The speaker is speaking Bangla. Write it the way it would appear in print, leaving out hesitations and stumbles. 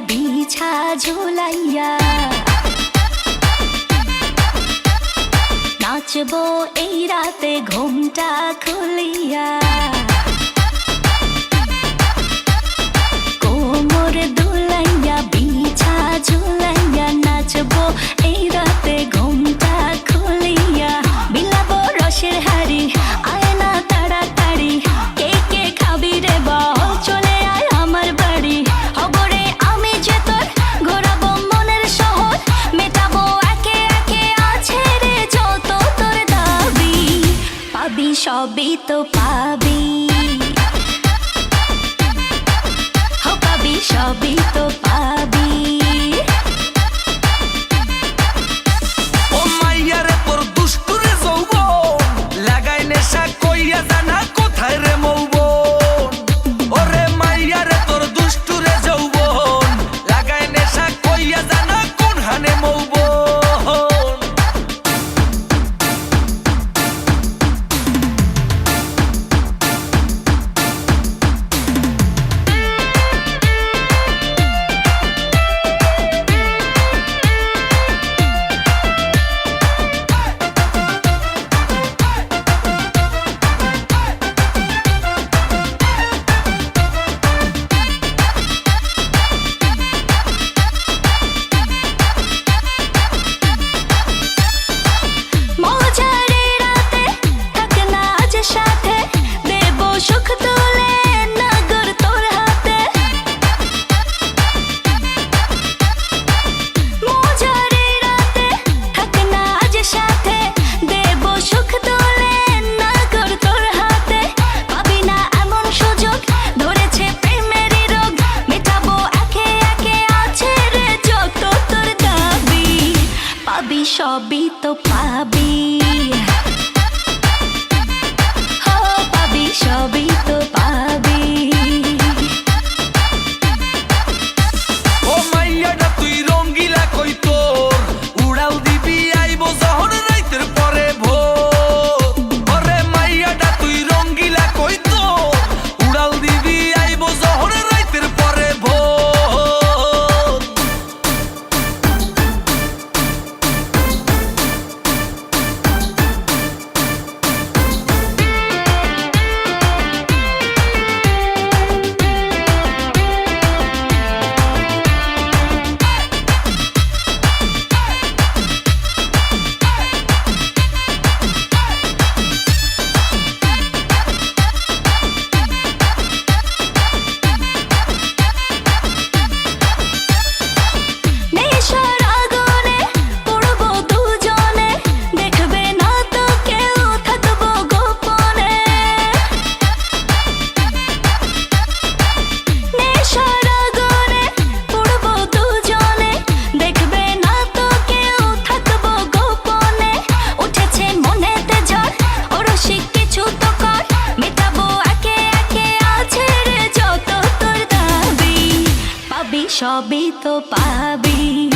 বিছা ঝুলাইয়া নাচবো এই রাতে ঘুমটা খুলিয়া কোমর দুলাইয়া বিছা ঝুলাইয়া নাচবো এই রাতে ঘুমটা খুলিয়া বিলাবো রসের হাড়ি আয় না তাড়াতাড়ি কে কে খাবি রে বল চলে আয় আমার বাড়ি হবরে আমি যে তোর ঘোরাবো মনের শহর মেটাবো একে একে আছে রে যত তোর দাবি পাবি সবই তো পাবি পাবি সবই তো পাবি ও মাইয়ারে তোর দুষ্টুরে যৌবন লাগাই নেশা কইয়া জানা কোথায় রে মৌবন ওরে মাইয়ারে তোর দুষ্টুরে যৌবন লাগাই নেশা কইয়া জানা কোন হানে মৌবন সবই তো পাবি পাবি সবই তো পাবি ও মাইয়াটা তুই রঙ্গিলা কই তোর উড়াল দিবি আইবো যখন রাইতের পরে ভোর ওরে মাইয়াটা তুই রঙ্গিলা কই তোর উড়াল দিবি আইবো যখন রাইতের পরে ভোর সবই তো পাবি